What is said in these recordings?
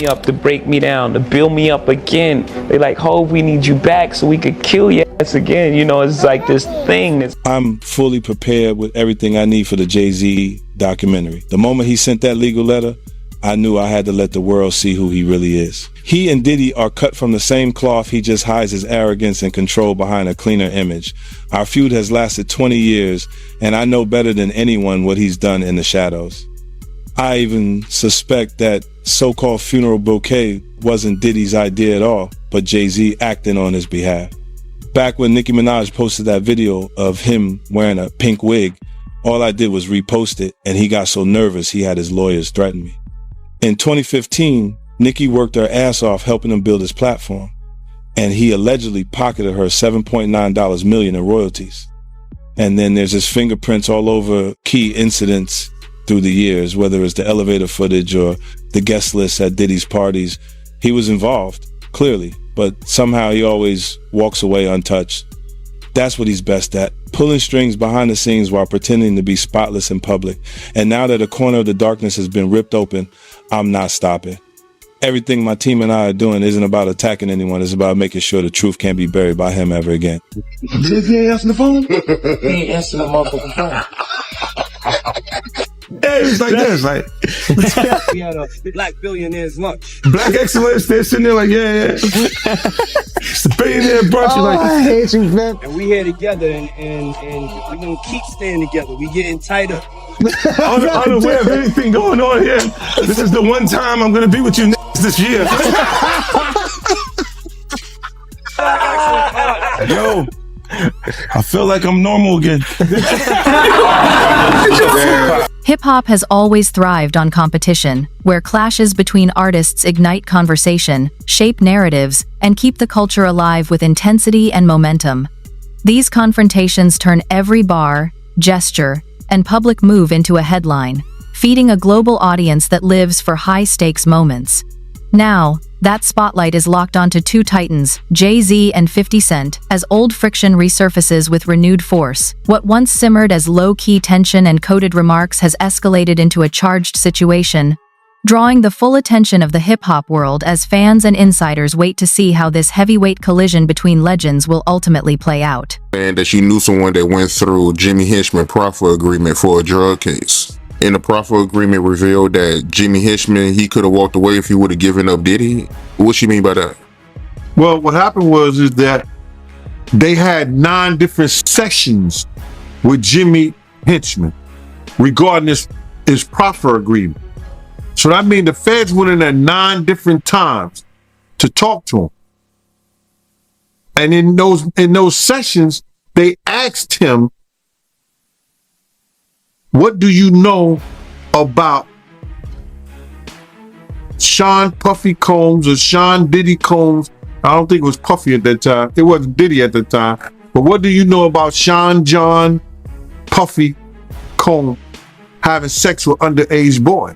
me up, to break me down, to build me up again. They like, Hov, we need you back so we could kill your ass again. You know, it's like this thing. I'm fully prepared with everything I need for the Jay-Z documentary. The moment he sent that legal letter, I knew I had to let the world see who he really is. He and Diddy are cut from the same cloth. He just hides his arrogance and control behind a cleaner image. Our feud has lasted 20 years, and I know better than anyone what he's done in the shadows. I even suspect that so-called funeral bouquet wasn't Diddy's idea at all, but Jay-Z acting on his behalf. Back when Nicki Minaj posted that video of him wearing a pink wig, all I did was repost it, and he got so nervous he had his lawyers threaten me. In 2015, Nicki worked her ass off helping him build his platform, and he allegedly pocketed her $7.9 million in royalties. And then there's his fingerprints all over key incidents through the years, whether it's the elevator footage or the guest list at Diddy's parties. He was involved, clearly, but somehow he always walks away untouched. That's what he's best at, pulling strings behind the scenes while pretending to be spotless in public. And now that a corner of the darkness has been ripped open, I'm not stopping. Everything my team and I are doing isn't about attacking anyone. It's about making sure the truth can't be buried by him ever again. Jay-Z ain't answering the phone? He ain't answering the motherfucking phone. Hey, it's like this, like we had a black billionaire's lunch. Black excellence, they're sitting there like, yeah. It's the billionaire brunch. Oh, Like, I hate you, man. And we here together, and we're gonna keep staying together. We getting tighter. unaware of anything going on here. This is the one time I'm gonna be with you this year. Yo, I feel like I'm normal again. Hip-hop has always thrived on competition, where clashes between artists ignite conversation, shape narratives, and keep the culture alive with intensity and momentum. These confrontations turn every bar, gesture, and public move into a headline, feeding a global audience that lives for high-stakes moments. Now, that spotlight is locked onto two titans, Jay-Z and 50 Cent, as old friction resurfaces with renewed force. What once simmered as low-key tension and coded remarks has escalated into a charged situation, drawing the full attention of the hip-hop world as fans and insiders wait to see how this heavyweight collision between legends will ultimately play out. And that she knew someone that went through Jimmy Hinchman proffer agreement for a drug case. And the proffer agreement revealed that Jimmy Hinchman, he could have walked away if he would have given up Diddy. What she mean by that? Well, what happened is that they had 9 different sessions with Jimmy Hinchman regarding his proffer agreement. So that means the feds went in there 9 different times to talk to him. And in those sessions, they asked him, what do you know about Sean Puffy Combs or Sean Diddy Combs? I don't think it was Puffy at that time. It wasn't Diddy at the time. But what do you know about Sean John Puffy Combs having sex with underage boys?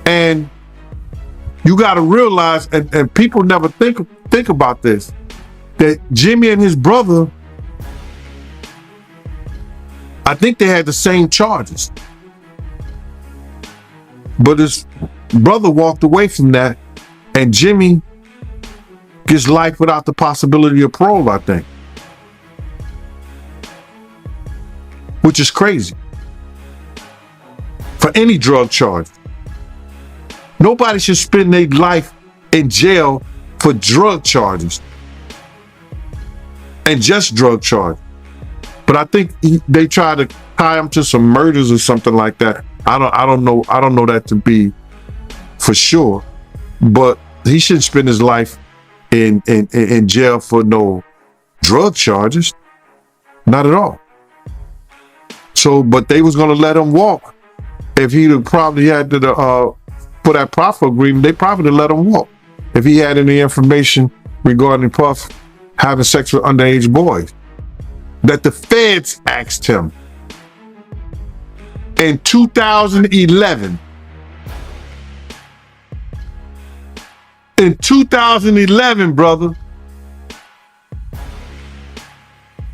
And you got to realize, and people never think about this, that Jimmy and his brother, I think they had the same charges. But his brother walked away from that, and Jimmy gets life without the possibility of parole, I think. Which is crazy. For any drug charge. Nobody should spend their life in jail for drug charges. And just drug charges. But I think they try to tie him to some murders or something like that. I don't know that to be for sure. But he shouldn't spend his life in jail for no drug charges. Not at all. So, but they was gonna let him walk. If he'd probably had to for that proffer agreement, they probably let him walk. If he had any information regarding Puff having sex with underage boys. That the feds asked him in 2011. In 2011, brother.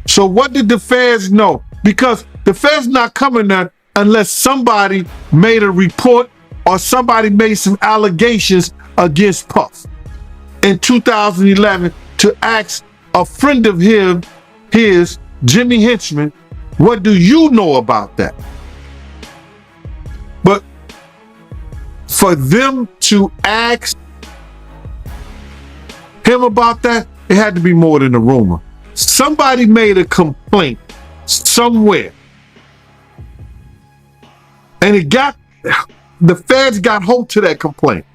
So what did the feds know? Because the feds not coming there unless somebody made a report or somebody made some allegations against Puff in 2011 to ask a friend of his, Jimmy Henchman, what do you know about that? But for them to ask him about that, it had to be more than a rumor. Somebody made a complaint somewhere. And the feds got hold to that complaint.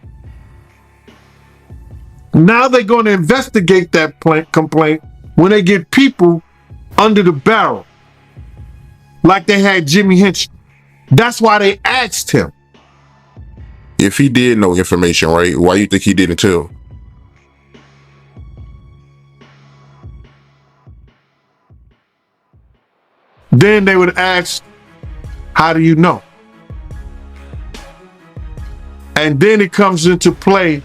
Now they're going to investigate that complaint when they get people under the barrel, like they had Jimmy Henchman. That's why they asked him. If he did know information, right, why you think he didn't tell? Then they would ask, how do you know? And then it comes into play,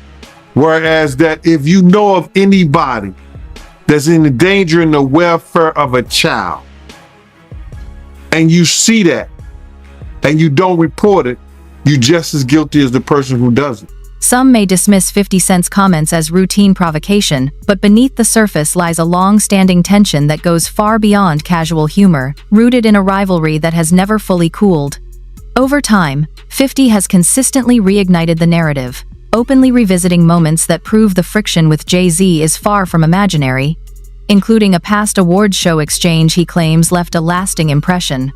whereas that if you know of anybody that's in danger in the welfare of a child, and you see that, and you don't report it, you're just as guilty as the person who does it. Some may dismiss 50 Cent's comments as routine provocation, but beneath the surface lies a long-standing tension that goes far beyond casual humor, rooted in a rivalry that has never fully cooled. Over time, 50 has consistently reignited the narrative, openly revisiting moments that prove the friction with Jay-Z is far from imaginary, including a past awards show exchange he claims left a lasting impression.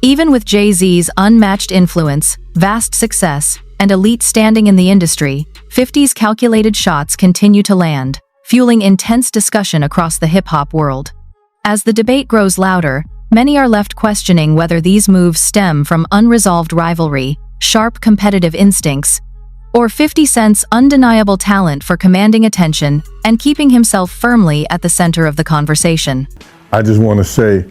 Even with Jay-Z's unmatched influence, vast success, and elite standing in the industry, 50's calculated shots continue to land, fueling intense discussion across the hip-hop world. As the debate grows louder, many are left questioning whether these moves stem from unresolved rivalry, sharp competitive instincts, or 50 Cent's undeniable talent for commanding attention and keeping himself firmly at the center of the conversation. I just want to say,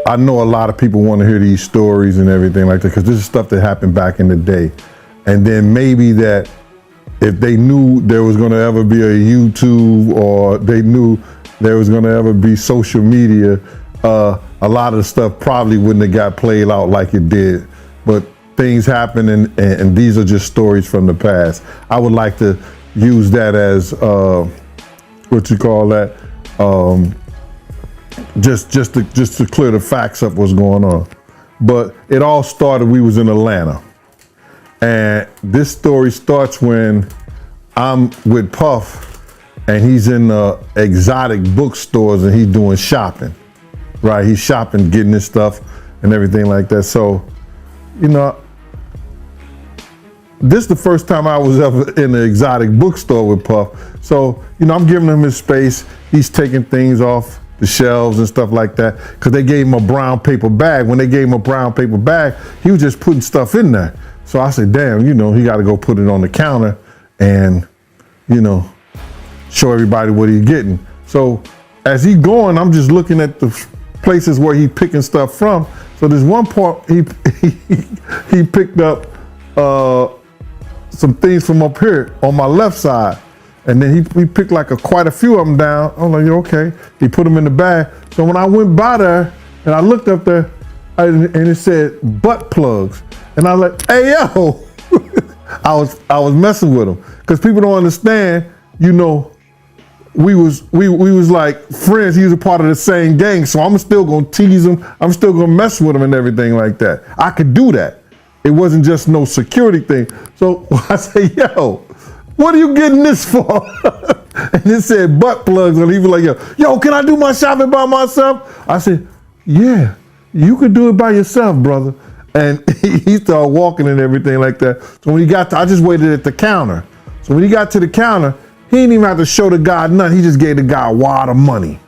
I know a lot of people want to hear these stories and everything like that, because this is stuff that happened back in the day. And then maybe that if they knew there was going to ever be a YouTube, or they knew there was going to ever be social media, a lot of the stuff probably wouldn't have got played out like it did. But things happen, and these are just stories from the past. I would like to use that as, what you call that, just to clear the facts up what's going on. But it all started, we was in Atlanta. And this story starts when I'm with Puff, and he's in exotic bookstores, and he's doing shopping, right? He's shopping, getting his stuff and everything like that. So, you know, this is the first time I was ever in an exotic bookstore with Puff. So, you know, I'm giving him his space. He's taking things off the shelves and stuff like that, because they gave him a brown paper bag. When they gave him a brown paper bag, he was just putting stuff in there. So I said, damn, you know, he got to go put it on the counter and, you know, show everybody what he's getting. So as he going, I'm just looking at the places where he picking stuff from. So there's one part he picked up some things from up here on my left side. And then he picked like quite a few of them down. I'm like, okay. He put them in the bag. So when I went by there and I looked up there, and it said butt plugs. And I was like, hey, yo, I was messing with him. Because people don't understand, you know, we was like friends. He was a part of the same gang. So I'm still going to tease him. I'm still going to mess with him and everything like that. I could do that. It wasn't just no security thing. So I say, yo, what are you getting this for? And it said butt plugs. And he was like, yo, can I do my shopping by myself? I said, yeah, you could do it by yourself, brother. And he started walking and everything like that. So when he got to, I just waited at the counter. So when he got to the counter, he didn't even have to show the guy nothing. He just gave the guy a wad of money.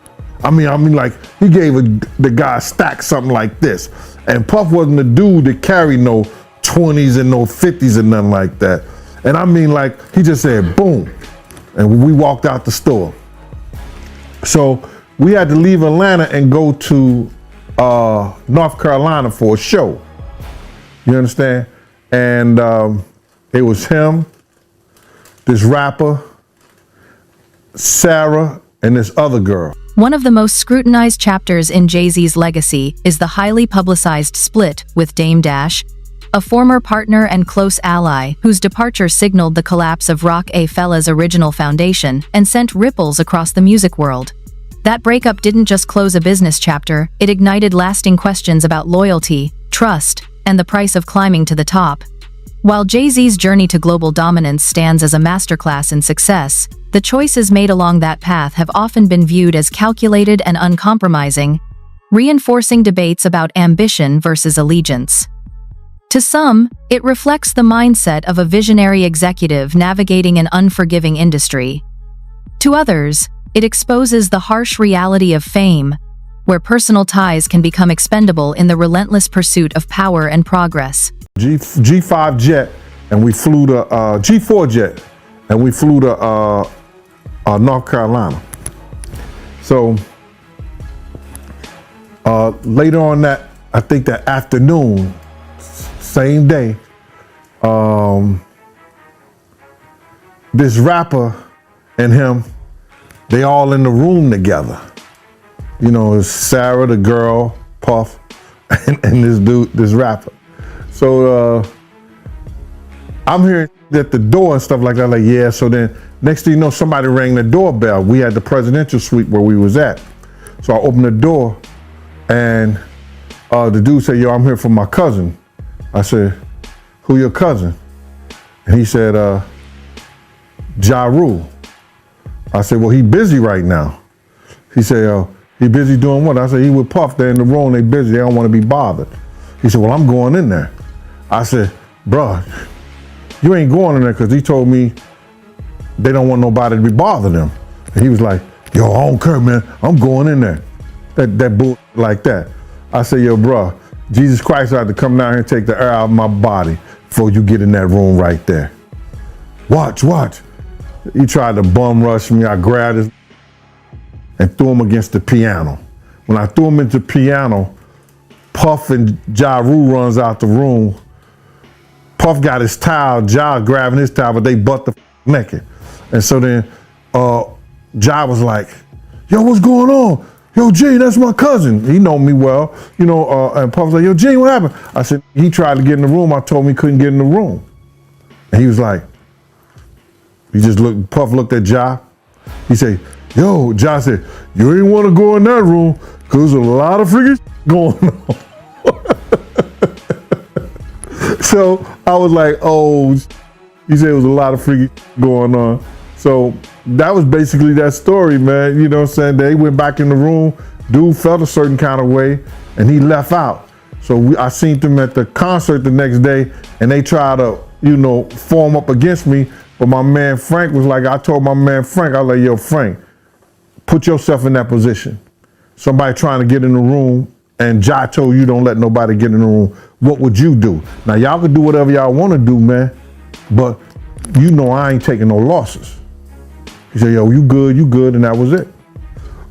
I mean, like he gave the guy a stack something like this. And Puff wasn't the dude that carried no 20s and no 50s and nothing like that. And I mean, like he just said, boom. And we walked out the store. So we had to leave Atlanta and go to North Carolina for a show. You understand? And it was him, this rapper, Sarah, and this other girl. One of the most scrutinized chapters in Jay-Z's legacy is the highly publicized split with Dame Dash, a former partner and close ally whose departure signaled the collapse of Roc-A-Fella's original foundation and sent ripples across the music world. That breakup didn't just close a business chapter, it ignited lasting questions about loyalty, trust, and the price of climbing to the top. While Jay-Z's journey to global dominance stands as a masterclass in success, the choices made along that path have often been viewed as calculated and uncompromising, reinforcing debates about ambition versus allegiance. To some, it reflects the mindset of a visionary executive navigating an unforgiving industry. To others, it exposes the harsh reality of fame, where personal ties can become expendable in the relentless pursuit of power and progress. G5 jet, and we flew to G4 jet, and we flew to North Carolina. So later on that, I think that afternoon, same day, this rapper and him, they all in the room together. You know, it's Sarah, the girl, Puff, and this dude, this rapper. So I'm hearing at the door and stuff like that, like, yeah. So then next thing you know, somebody rang the doorbell. We had the presidential suite where we was at. So I opened the door and the dude said, yo, I'm here for my cousin. I said, who your cousin? And he said, Ja Rule. I said, well, he busy right now. He said, he busy doing what? I said, he with Puff, they're in the room, they busy, they don't want to be bothered. He said, well, I'm going in there. I said, bruh, you ain't going in there because he told me they don't want nobody to be bothering them. And he was like, yo, I don't care, man, I'm going in there. That bull like that. I said, yo, bruh, Jesus Christ had to come down here and take the air out of my body before you get in that room right there. Watch. He tried to bum rush me. I grabbed his and threw him against the piano. When I threw him into the piano, Puff and Ja Rule runs out the room. Puff got his towel, Ja grabbing his towel, but they butt the naked. And so then Ja was like, yo, what's going on? Yo, Gene, that's my cousin. He know me well, you know, and Puff was like, yo, Gene, what happened? I said, he tried to get in the room. I told him he couldn't get in the room. And he was like, he just looked, Puff looked at Ja. He said, yo, Ja said, you ain't want to go in that room because there's a lot of freaking going on. So I was like, oh, he said it was a lot of freaking going on. So that was basically that story, man. You know what I'm saying? They went back in the room. Dude felt a certain kind of way, and he left out. So I seen them at the concert the next day, and they tried to, you know, form up against me. But my man Frank was like, I told my man Frank, I was like, yo, Frank, put yourself in that position. Somebody trying to get in the room, and Ja told you don't let nobody get in the room. What would you do? Now, y'all can do whatever y'all want to do, man, but you know I ain't taking no losses. He said, yo, you good, and that was it.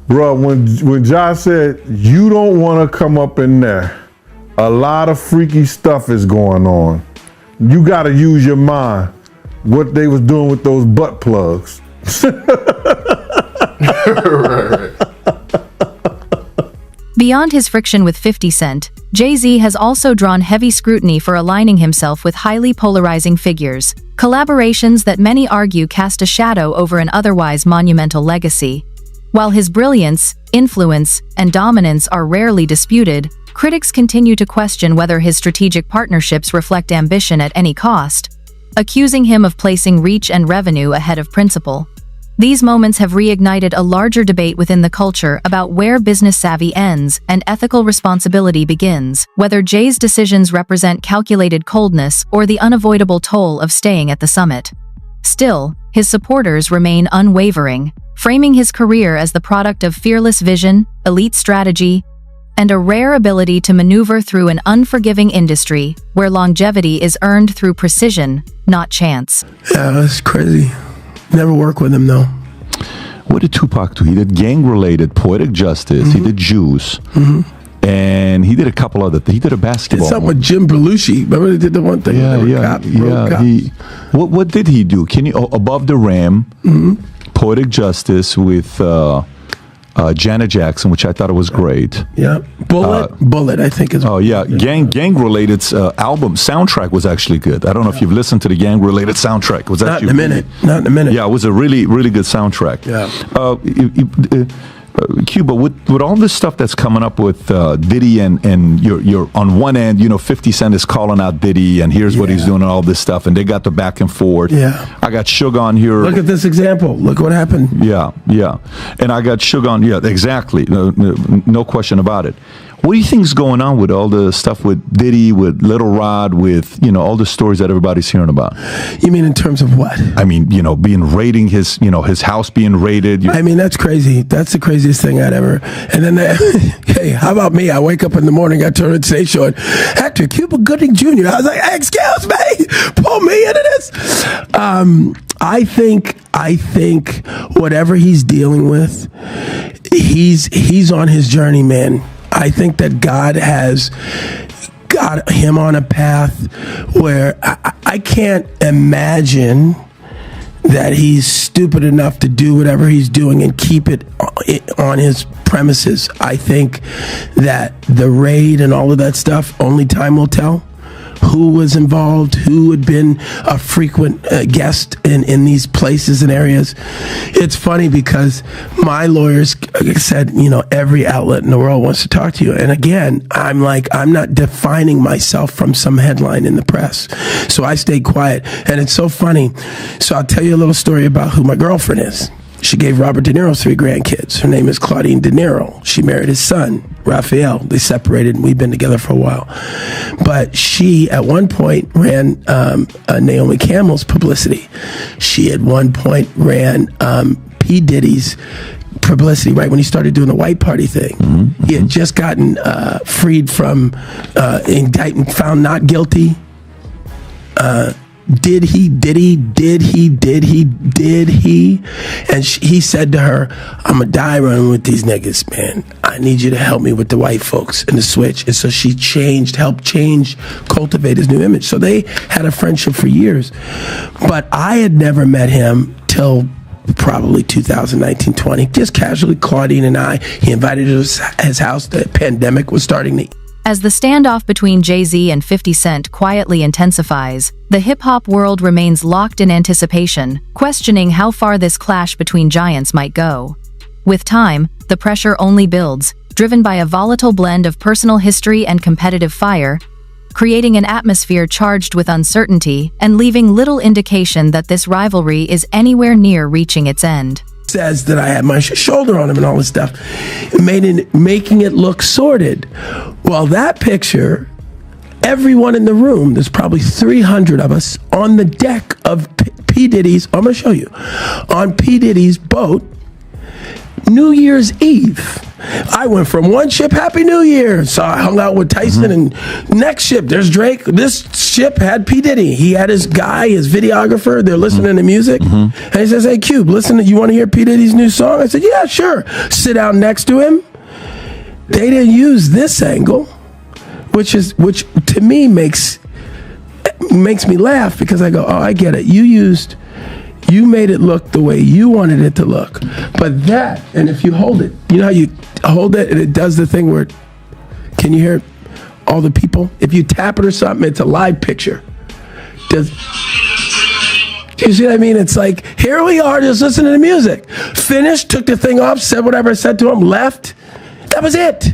Bruh, when Ja said, you don't want to come up in there, a lot of freaky stuff is going on. You got to use your mind. What they was doing with those butt plugs. Right. Beyond his friction with 50 Cent, Jay-Z has also drawn heavy scrutiny for aligning himself with highly polarizing figures, collaborations that many argue cast a shadow over an otherwise monumental legacy. While his brilliance, influence, and dominance are rarely disputed, critics continue to question whether his strategic partnerships reflect ambition at any cost, accusing him of placing reach and revenue ahead of principle. These moments have reignited a larger debate within the culture about where business savvy ends and ethical responsibility begins, whether Jay's decisions represent calculated coldness or the unavoidable toll of staying at the summit. Still, his supporters remain unwavering, framing his career as the product of fearless vision, elite strategy, and a rare ability to maneuver through an unforgiving industry where longevity is earned through precision, not chance. Yeah, that's crazy. Never work with him, though. What did Tupac do? He did gang-related Poetic Justice. He did Juice. And he did a couple other things. He did a basketball. Did something with Jim Belushi. Remember he did the one thing? What did he do? Can you Above the Rim, Poetic Justice with Janet Jackson, which I thought it was great. Yeah, Bullet, I think is. Oh yeah, gang related album soundtrack was actually good. I don't know if you've listened to the gang related soundtrack. It was Not in a minute. Yeah, it was a really good soundtrack. Yeah. Cuba, with all this stuff that's coming up with Diddy and you're on one end, 50 Cent is calling out Diddy and here's what he's doing and all this stuff, and they got the back and forth. Yeah. I got Suge on here. Look at this example. Look what happened. Yeah. And I got Suge on. Yeah, exactly. No question about it. What do you think is going on with all the stuff with Diddy, with Little Rod, with, all the stories that everybody's hearing about? You mean in terms of what? I mean, raiding his house being raided. I mean, that's crazy. That's the craziest thing I'd ever. And then, hey, how about me? I wake up in the morning, I turn on Today Show, and Hector Cuba Gooding Jr. I was like, hey, excuse me, pull me into this. I think whatever he's dealing with, he's on his journey, man. I think that God has got him on a path where I can't imagine that he's stupid enough to do whatever he's doing and keep it on his premises. I think that the raid and all of that stuff, only time will tell. Who was involved, who had been a frequent guest in these places and areas. It's funny because my lawyers said, every outlet in the world wants to talk to you. And again, I'm not defining myself from some headline in the press. So I stayed quiet. And it's so funny. So I'll tell you a little story about who my girlfriend is. She gave Robert De Niro 3 grandkids. Her name is Claudine De Niro. She married his son, Raphael. They separated, and we've been together for a while. But she, at one point, ran Naomi Campbell's publicity. She, at one point, ran P. Diddy's publicity, right when he started doing the white party thing. Mm-hmm. He had just gotten freed from indictment, found not guilty. Did he? And he said to her, I'm going to die running with these niggas, man. I need you to help me with the white folks and the switch. And so she helped cultivate his new image. So they had a friendship for years. But I had never met him till probably 2019-20. Just casually, Claudine and I, he invited us to his house. The pandemic was starting to. As the standoff between Jay-Z and 50 Cent quietly intensifies, the hip-hop world remains locked in anticipation, questioning how far this clash between giants might go. With time, the pressure only builds, driven by a volatile blend of personal history and competitive fire, creating an atmosphere charged with uncertainty and leaving little indication that this rivalry is anywhere near reaching its end. Says that I had my shoulder on him and all this stuff, making it look sordid. Well, that picture, everyone in the room, there's probably 300 of us on the deck of P. Diddy's, I'm going to show you, on P. Diddy's boat, New Year's Eve. I went from one ship, Happy New Year. So I hung out with Tyson, and next ship, there's Drake. This ship had P. Diddy. He had his guy, his videographer. They're listening to music. And he says, hey, Cube, listen, you want to hear P. Diddy's new song? I said, yeah, sure. Sit down next to him. They didn't use this angle, which to me makes me laugh, because I go, oh, I get it. You made it look the way you wanted it to look. But that, and if you hold it, you know how you hold it and it does the thing where, can you hear all the people? If you tap it or something, it's a live picture. Do you see what I mean? It's like, here we are, just listening to music. Finished, took the thing off, said whatever I said to him, left. That was it.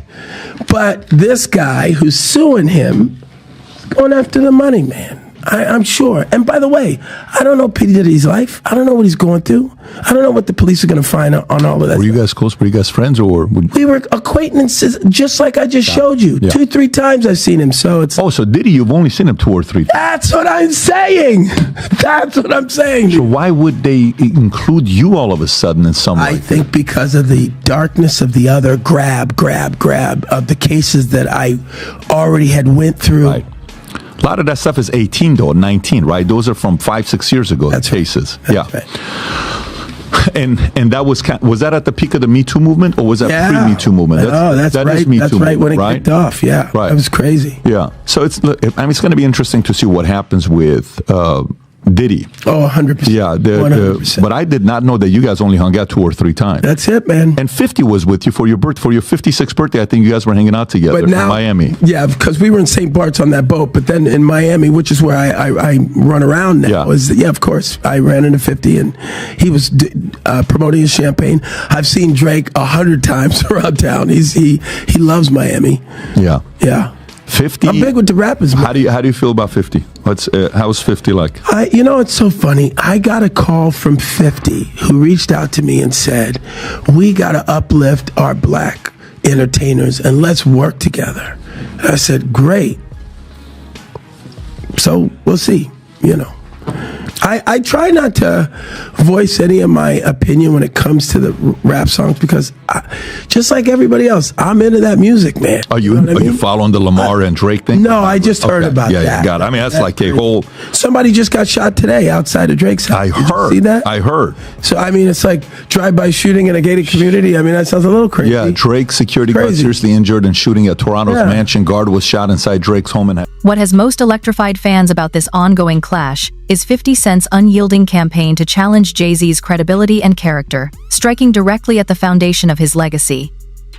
But this guy who's suing him is going after the money, man. I'm sure. And by the way, I don't know P. Diddy's life. I don't know what he's going through. I don't know what the police are going to find on all of that. Were you guys close? Were you guys friends, or? We were acquaintances, just like I just showed you. Yeah. 2-3 times I've seen him. So it's. Oh, so Diddy, you've only seen him 2 or 3 times. That's what I'm saying. That's what I'm saying. So why would they include you all of a sudden in some way? I think because of the darkness of the other grab of the cases that I already had went through. Right. A lot of that stuff is 18 though, 19, right? Those are from 5-6 years ago. That's cases. Right. Yeah. Right. And that was that at the peak of the Me Too movement, or was that pre-Me Too movement? That's right. Is Me that's Too right movement, when it kicked off. Yeah. Right. That was crazy. Yeah. So it's going to be interesting to see what happens with Diddy. Oh, 100%. Yeah, 100%. but I did not know that you guys only hung out 2 or 3 times. That's it, man. And 50 was with you for your 56th birthday. I think you guys were hanging out together But now, in Miami. Yeah, because we were in St. Bart's on that boat, but then in Miami, which is where I run around now, of course, I ran into 50, and he was promoting his champagne. I've seen Drake 100 times around town. He loves Miami. Yeah. Yeah. 50. I'm big with the rappers, man. How do you feel about 50? How's 50 like? It's so funny. I got a call from 50 who reached out to me and said, "We got to uplift our black entertainers and let's work together." And I said, "Great." So we'll see. I try not to voice any of my opinion when it comes to the rap songs because, just like everybody else, I'm into that music, man. Are you following the Lamar and Drake thing? No, I just heard about that. Yeah, got it. I mean, that's like a whole... Somebody just got shot today outside of Drake's house. I heard. See that? I heard. So, I mean, it's like drive-by shooting in a gated community. I mean, that sounds a little crazy. Yeah, Drake's security guard seriously injured in shooting at Toronto's mansion. Guard was shot inside Drake's home. What has most electrified fans about this ongoing clash is 50 Cent's unyielding campaign to challenge Jay-Z's credibility and character, striking directly at the foundation of his legacy.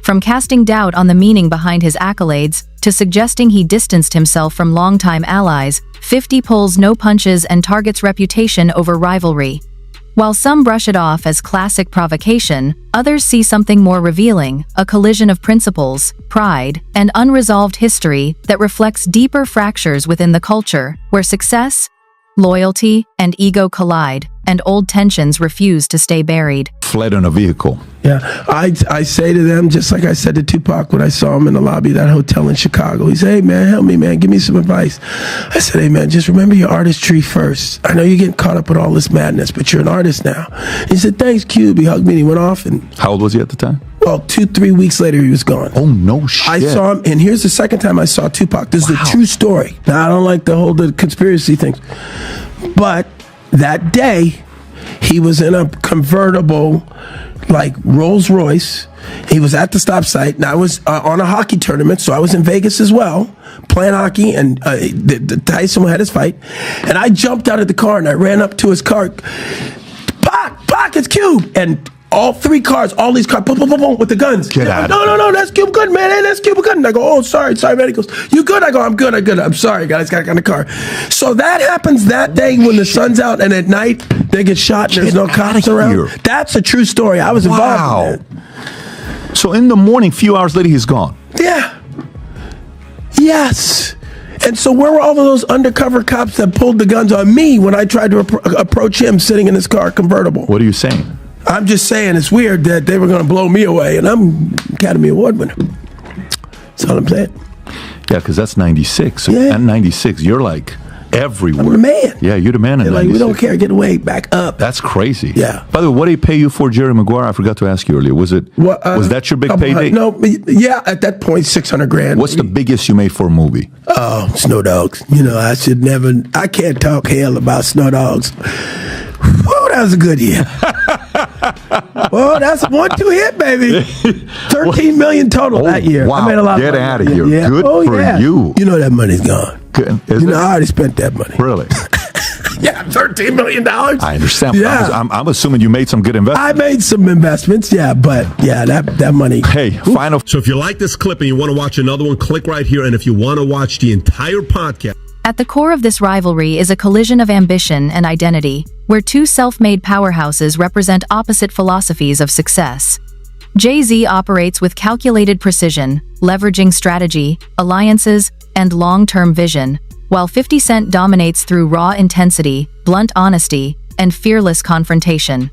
From casting doubt on the meaning behind his accolades to suggesting he distanced himself from longtime allies, 50 pulls no punches and targets reputation over rivalry. While some brush it off as classic provocation, others see something more revealing, a collision of principles, pride, and unresolved history that reflects deeper fractures within the culture, where success, loyalty, and ego collide, and old tensions refuse to stay buried. Fled in a vehicle. Yeah, I say to them, just like I said to Tupac when I saw him in the lobby of that hotel in Chicago. He said, "Hey, man, help me, man. Give me some advice." I said, "Hey, man, just remember your artistry first. I know you're getting caught up with all this madness, but you're an artist now." He said, "Thanks, Cube." He hugged me and he went off. And how old was he at the time? Well, 2-3 weeks later, he was gone. Oh, no shit. I saw him, and here's the second time I saw Tupac. This is a true story. Now, I don't like the conspiracy things. But that day, he was in a convertible, like Rolls Royce. He was at the stop sign. Now, I was on a hockey tournament, so I was in Vegas as well, playing hockey, and the Tyson had his fight. And I jumped out of the car, and I ran up to his car. Pac, it's Cube! And all 3 cars, all these cars, boom, boom, boom, boom, with the guns. Get out. No, that's Cube good, man. Hey, that's Cube good. And I go, "Oh, sorry, man." He goes, "You good?" I go, I'm good. I'm sorry, guys. Got in the car. So that happens that day when the sun's out, and at night they get shot and there's no cops around. That's a true story. I was involved in that. So in the morning, few hours later, he's gone. Yeah. Yes. And so where were all of those undercover cops that pulled the guns on me when I tried to approach him sitting in his car convertible? What are you saying? I'm just saying it's weird that they were going to blow me away, and I'm Academy Award winner. That's all I'm saying. Yeah, because that's 96. So Yeah. at 96, you're like everywhere. I'm the man. Yeah, you're the man in They're 96. like, "We don't care. Get away. Back up." That's crazy. Yeah. By the way, what did he pay you for Jerry Maguire? I forgot to ask you earlier. Was that your big payday? No, yeah, at that point, $600,000. What's the biggest you made for a movie? Oh, Snow Dogs. I can't talk hell about Snow Dogs. Whoa, that was a good year. Well, that's a 1-2 hit, baby. 13 million total that year. Wow. I made a lot Get of money. out of here. Yeah. Good for you. You know that money's gone. Good. I already spent that money. Really? Yeah, $13 million. I understand. Yeah. I'm assuming you made some good investments. I made some investments, yeah, but yeah, that money. Hey, final. So if you like this clip and you want to watch another one, click right here. And if you want to watch the entire podcast. At the core of this rivalry is a collision of ambition and identity, where 2 self-made powerhouses represent opposite philosophies of success. Jay-Z operates with calculated precision, leveraging strategy, alliances, and long-term vision, while 50 Cent dominates through raw intensity, blunt honesty, and fearless confrontation.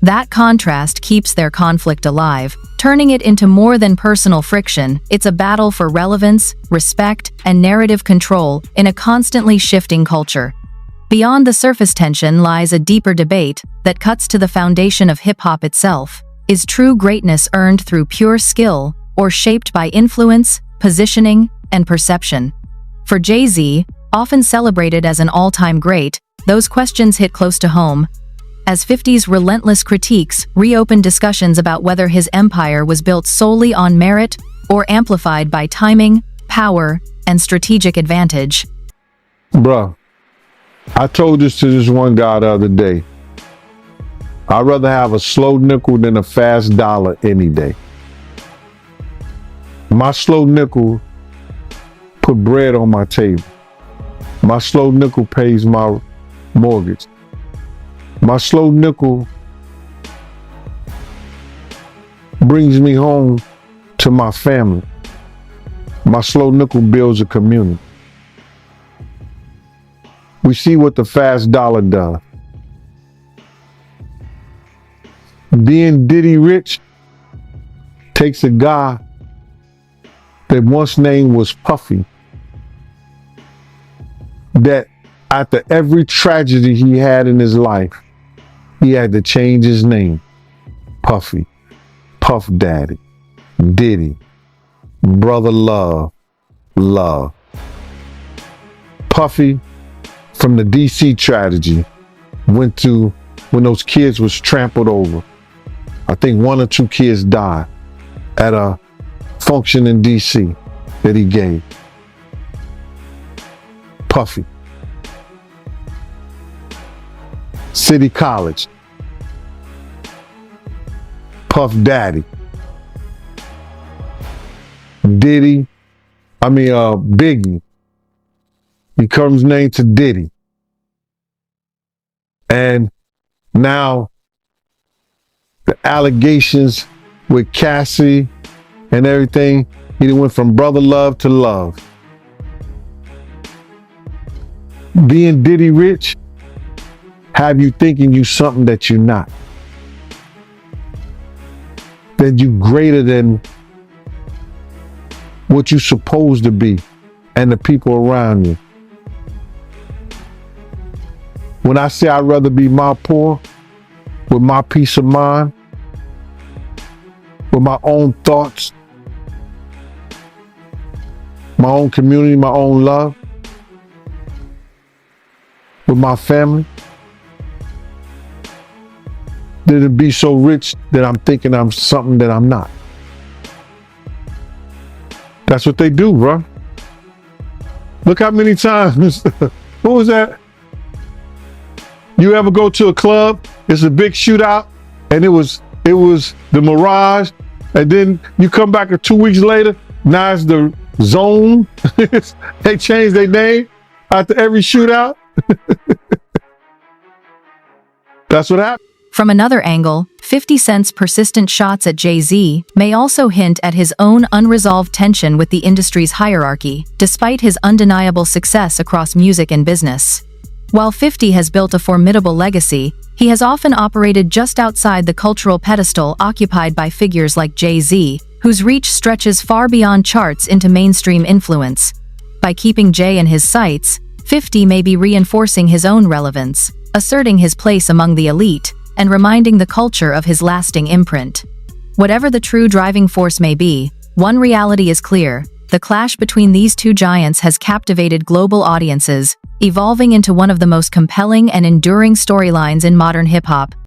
That contrast keeps their conflict alive, turning it into more than personal friction. It's a battle for relevance, respect, and narrative control in a constantly shifting culture. Beyond the surface tension lies a deeper debate that cuts to the foundation of hip-hop itself. Is true greatness earned through pure skill, or shaped by influence, positioning, and perception? For Jay-Z, often celebrated as an all-time great, those questions hit close to home, as 50's relentless critiques reopened discussions about whether his empire was built solely on merit or amplified by timing, power, and strategic advantage. Bruh, I told this to this one guy the other day. I'd rather have a slow nickel than a fast dollar any day. My slow nickel put bread on my table. My slow nickel pays my mortgage. My slow nickel brings me home to my family. My slow nickel builds a community. We see what the fast dollar does. Being Diddy rich takes a guy that once name was Puffy, that after every tragedy he had in his life, he had to change his name. Puffy, Puff Daddy, Diddy, Brother Love, Love. Puffy, from the DC tragedy, went to when those kids was trampled over. I think 1 or 2 kids died at a function in DC that he gave. Puffy. City College. Puff Daddy. Biggie. Becomes named to Diddy. And now the allegations with Cassie and everything, he went from brother love to love. Being Diddy rich have you thinking you something that you're not. That you greater than what you're supposed to be and the people around you. When I say I'd rather be my poor with my peace of mind, with my own thoughts, my own community, my own love, with my family, than to be so rich that I'm thinking I'm something that I'm not. That's what they do, bro. Look how many times, what was that? You ever go to a club, it's a big shootout, and it was the Mirage, and then you come back 2 weeks later, now it's the Zone. They changed their name after every shootout. That's what happened. From another angle, 50 Cent's persistent shots at Jay-Z may also hint at his own unresolved tension with the industry's hierarchy, despite his undeniable success across music and business. While 50 has built a formidable legacy, he has often operated just outside the cultural pedestal occupied by figures like Jay-Z, whose reach stretches far beyond charts into mainstream influence. By keeping Jay in his sights, 50 may be reinforcing his own relevance, asserting his place among the elite, and reminding the culture of his lasting imprint. Whatever the true driving force may be, one reality is clear: the clash between these two giants has captivated global audiences, evolving into one of the most compelling and enduring storylines in modern hip-hop.